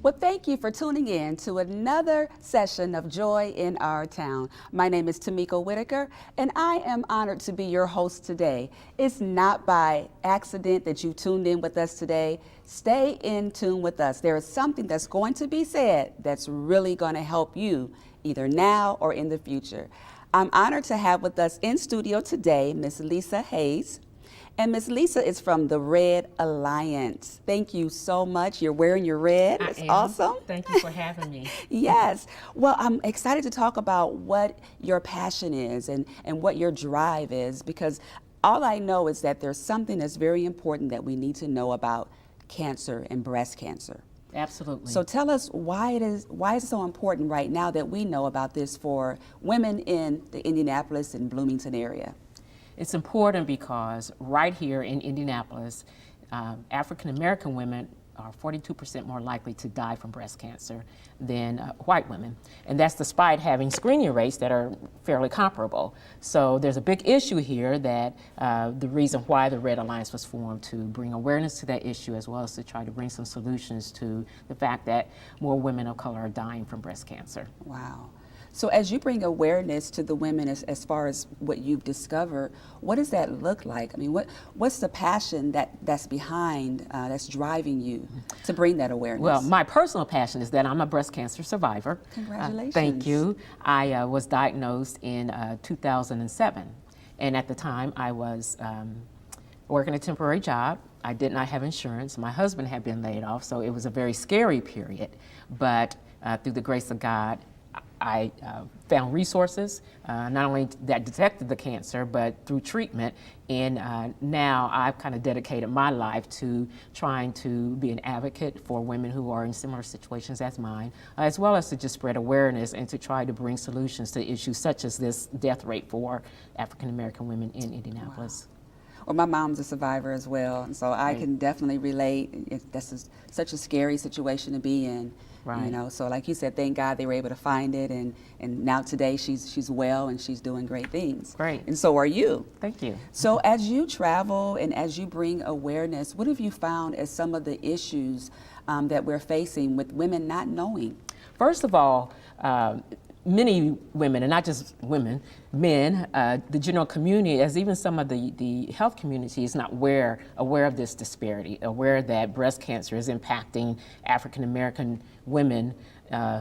Well, thank you for tuning in to another session of Joy in Our Town. My name is Tamika Whitaker, and I am honored to be your host today. It's not by accident that you tuned in with us today. Stay in tune with us. There is something that's going to be said that's really going to help you either now or in the future. I'm honored to have with us in studio today Miss Lisa Hayes. And Miss Lisa is from the R.E.D Alliance. Thank you so much. You're wearing your red. It's awesome. Thank you for having me. Yes. Well, I'm excited to talk about what your passion is and what your drive is, because all I know is that there's something that's very important that we need to know about cancer and breast cancer. Absolutely. So tell us why it's so important right now that we know about this for women in the Indianapolis and Bloomington area. It's important because right here in Indianapolis, African American women are 42% more likely to die from breast cancer than white women. And that's despite having screening rates that are fairly comparable. So there's a big issue here that the reason why the R.E.D Alliance was formed, to bring awareness to that issue, as well as to try to bring some solutions to the fact that more women of color are dying from breast cancer. Wow. So as you bring awareness to the women as far as what you've discovered, what does that look like? I mean, what's the passion that's behind, that's driving you to bring that awareness? Well, my personal passion is that I'm a breast cancer survivor. Congratulations. Thank you. I was diagnosed in 2007. And at the time, I was working a temporary job. I did not have insurance. My husband had been laid off, so it was a very scary period. But through the grace of God, I found resources, not only that detected the cancer, but through treatment. And now I've kind of dedicated my life to trying to be an advocate for women who are in similar situations as mine, as well as to just spread awareness and to try to bring solutions to issues such as this death rate for African American women in Indianapolis. Wow. Well, my mom's a survivor as well, and so I can definitely relate. This such a scary situation to be in. Right. You know, so like you said, thank God they were able to find it, and now today she's well and she's doing great things. Great. And so are you. Thank you. So as you travel and as you bring awareness, what have you found as some of the issues that we're facing with women not knowing? First of all, many women, and not just women, men, the general community, as even some of the health community, is not aware of this disparity, aware that breast cancer is impacting African American women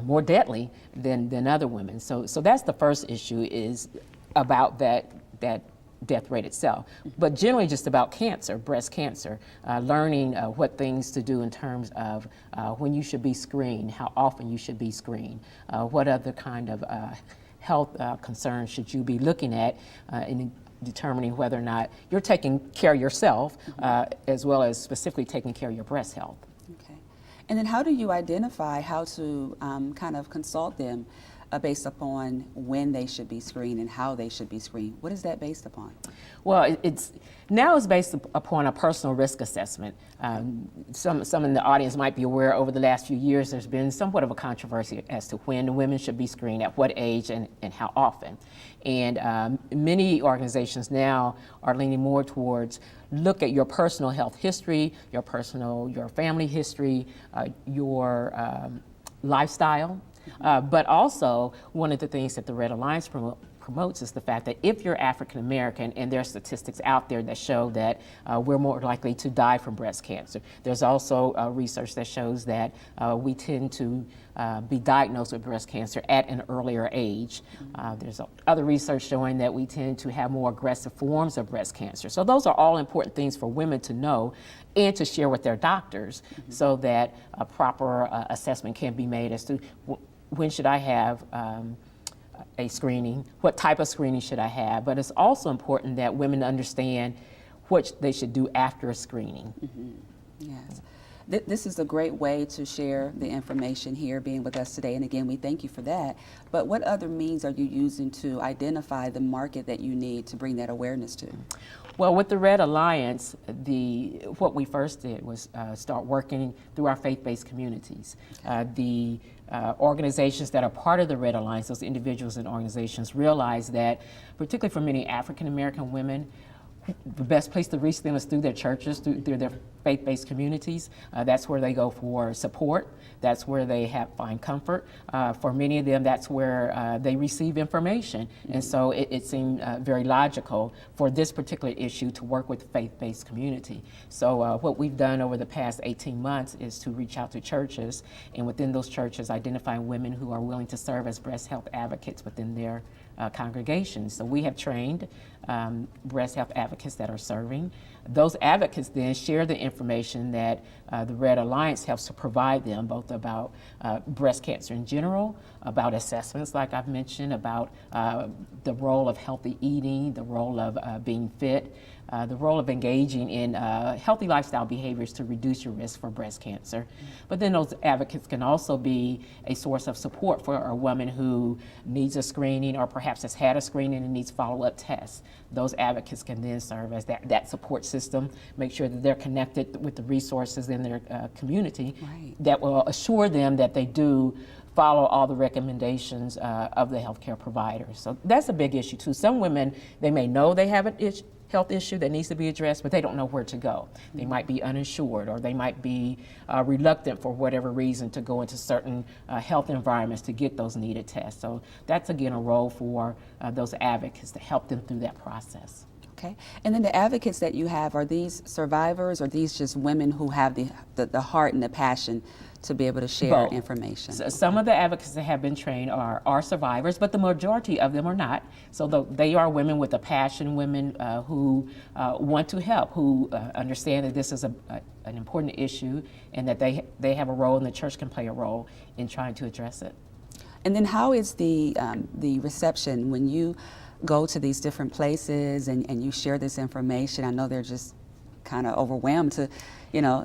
more deadly than other women. So that's the first issue, is about that death rate itself, but generally just about cancer, breast cancer, learning what things to do in terms of when you should be screened, how often you should be screened, what other kind of health concerns should you be looking at in determining whether or not you're taking care of yourself, as well as specifically taking care of your breast health. Okay. And then how do you identify how to kind of consult them based upon when they should be screened and how they should be screened? What is that based upon? Well, it's based upon a personal risk assessment. Some in the audience might be aware, over the last few years there's been somewhat of a controversy as to when women should be screened, at what age, and how often. And many organizations now are leaning more towards look at your personal health history, your family history, your lifestyle. But also, one of the things that the R.E.D Alliance promotes is the fact that if you're African American, and there are statistics out there that show that we're more likely to die from breast cancer. There's also research that shows that we tend to be diagnosed with breast cancer at an earlier age. There's other research showing that we tend to have more aggressive forms of breast cancer. So those are all important things for women to know and to share with their doctors, so that a proper assessment can be made as to when should I have a screening, what type of screening should I have. But it's also important that women understand what they should do after a screening. Yes. This is a great way to share the information here, being with us today, and again, we thank you for that. But what other means are you using to identify the market that you need to bring that awareness to? Well, with the R.E.D Alliance, what we first did was start working through our faith-based communities. The organizations that are part of the R.E.D Alliance, those individuals and organizations, realize that, particularly for many African American women, the best place to reach them is through their churches, through their faith-based communities. That's where they go for support. That's where they find comfort. For many of them, that's where they receive information. And so it seemed very logical for this particular issue to work with the faith-based community. So what we've done over the past 18 months is to reach out to churches, and within those churches, identifying women who are willing to serve as breast health advocates within their congregations. So we have trained breast health advocates that are serving. Those advocates then share the information that the R.E.D Alliance helps to provide them, both about breast cancer in general, about assessments like I've mentioned, about the role of healthy eating, the role of being fit, the role of engaging in healthy lifestyle behaviors to reduce your risk for breast cancer. But then those advocates can also be a source of support for a woman who needs a screening or perhaps has had a screening and needs follow-up tests. Those advocates can then serve as that support system, make sure that they're connected with the resources in their community that will assure them that they do follow all the recommendations of the healthcare providers. So that's a big issue too. Some women, they may know they have an health issue that needs to be addressed, but they don't know where to go. They might be uninsured, or they might be reluctant for whatever reason to go into certain health environments to get those needed tests. So that's again a role for those advocates to help them through that process. Okay, and then the advocates that you have, are these survivors, or are these just women who have the heart and the passion to be able to share information? So some of the advocates that have been trained are survivors, but the majority of them are not. So they are women with a passion, women who want to help, who understand that this is an important issue, and that they have a role, and the church can play a role in trying to address it. And then how is the reception when you go to these different places and you share this information? I know they're just kind of overwhelmed to,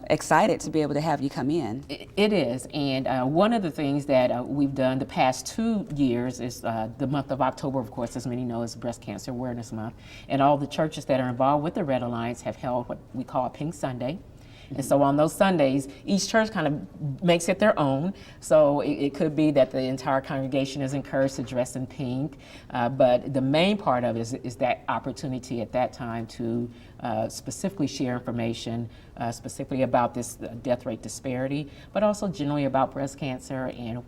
excited to be able to have you come in. It is, and one of the things that we've done the past 2 years is the month of October, of course, as many know, is Breast Cancer Awareness Month, and all the churches that are involved with the R.E.D Alliance have held what we call a Pink Sunday. And so on those Sundays, each church kind of makes it their own. So it could be that the entire congregation is encouraged to dress in pink, but the main part of it is that opportunity at that time to specifically share information, specifically about this death rate disparity, but also generally about breast cancer and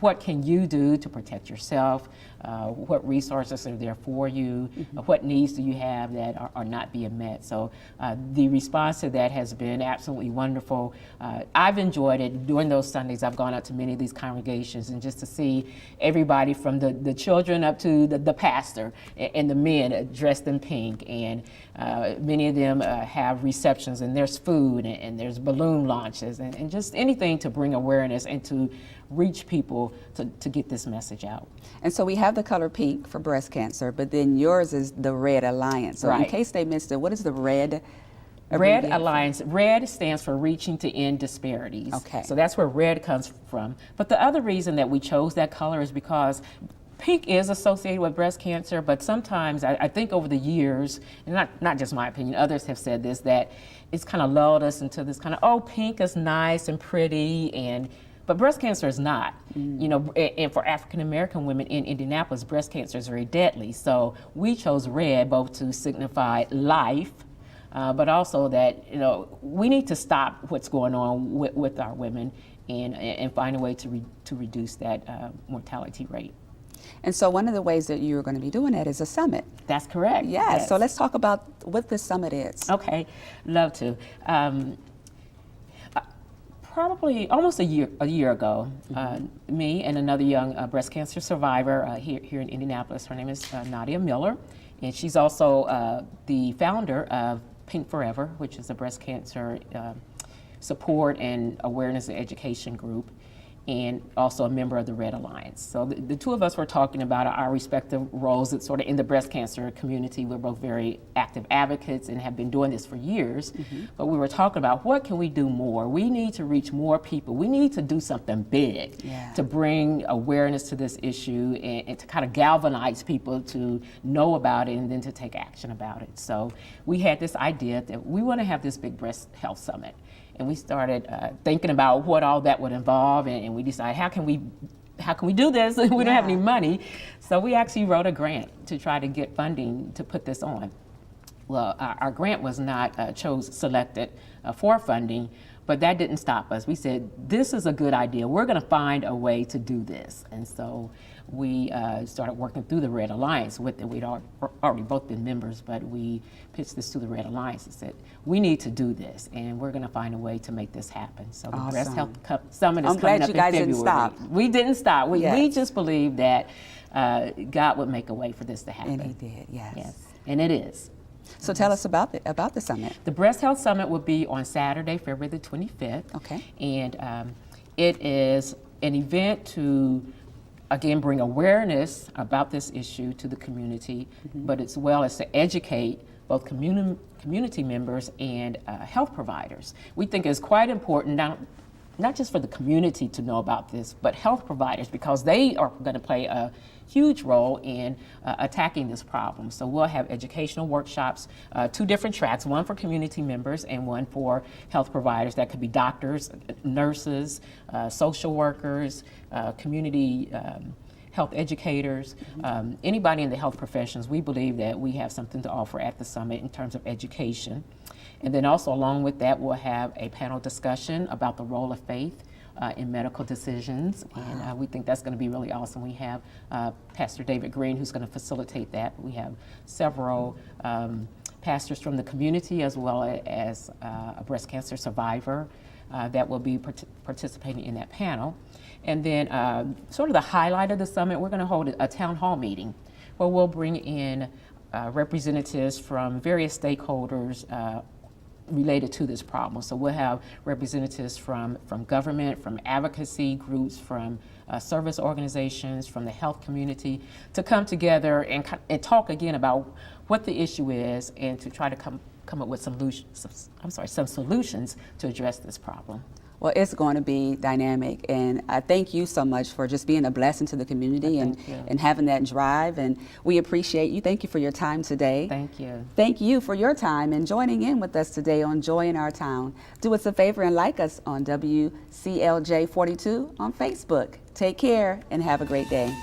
what can you do to protect yourself, what resources are there for you, what needs do you have that are not being met. So the response to that has been absolutely wonderful. I've enjoyed it. During those Sundays, I've gone out to many of these congregations, and just to see everybody from the children up to the pastor and the men dressed in pink, and many of them have receptions, and there's food, and there's balloon launches, and just anything to bring awareness and to reach people to get this message out. And so we have the color pink for breast cancer, but then yours is the R.E.D Alliance. So in case they missed it, what is the R.E.D? R.E.D Alliance. R.E.D stands for Reaching to End Disparities. Okay. So that's where R.E.D comes from. But the other reason that we chose that color is because pink is associated with breast cancer, but sometimes I think over the years, and not just my opinion, others have said this, that it's kind of lulled us into this kind of, oh, pink is nice and pretty, but breast cancer is not. And for African American women in Indianapolis, breast cancer is very deadly. So we chose R.E.D both to signify life, but also that we need to stop what's going on with our women and find a way to reduce that mortality rate. And so one of the ways that you're going to be doing that is a summit. That's correct. Yes. So let's talk about what this summit is. Okay, love to. Probably almost a year ago, me and another young breast cancer survivor here in Indianapolis, her name is Nadia Miller, and she's also the founder of Pink Forever, which is a breast cancer support and awareness and education group, and also a member of the R.E.D Alliance. So the two of us were talking about our respective roles that sort of in the breast cancer community. We're both very active advocates and have been doing this for years, but we were talking about what can we do more? We need to reach more people. We need to do something big to bring awareness to this issue and to kind of galvanize people to know about it and then to take action about it. So we had this idea that we want to have this big breast health summit. And we started thinking about what all that would involve, and we decided, how can we do this? We don't have any money. So we actually wrote a grant to try to get funding to put this on. Well, our grant was not selected for funding, but that didn't stop us. We said, this is a good idea. We're going to find a way to do this. And so we started working through the R.E.D Alliance with it. We'd already both been members, but we pitched this to the R.E.D Alliance and said, we need to do this, and we're going to find a way to make this happen. So the Awesome. Breast Health Summit is I'm coming glad up you in guys February. didn't stop. We didn't stop. We Yes. just believed that God would make a way for this to happen. And he did, yes. Yes, and it is. So tell us about the summit. The Breast Health Summit will be on Saturday, February the 25th. Okay. And it is an event to, again, bring awareness about this issue to the community, but as well as to educate both community members and health providers. We think it's quite important, not just for the community to know about this, but health providers, because they are going to play a huge role in attacking this problem. So we'll have educational workshops, 2 different tracks, one for community members and one for health providers. That could be doctors, nurses, social workers, community health educators, anybody in the health professions. We believe that we have something to offer at the summit in terms of education. And then also along with that, we'll have a panel discussion about the role of faith in medical decisions. Wow. And we think that's going to be really awesome. We have Pastor David Green, who's going to facilitate that. We have several pastors from the community, as well as a breast cancer survivor that will be participating in that panel. And then sort of the highlight of the summit, we're going to hold a town hall meeting where we'll bring in representatives from various stakeholders related to this problem. So we'll have representatives from government, from advocacy groups, from service organizations, from the health community to come together and talk again about what the issue is and to try to come up with some solutions to address this problem. Well, it's going to be dynamic, and I thank you so much for just being a blessing to the community and having that drive, and we appreciate you. Thank you for your time today. Thank you. Thank you for your time and joining in with us today on Joy in Our Town. Do us a favor and like us on WCLJ 42 on Facebook. Take care and have a great day.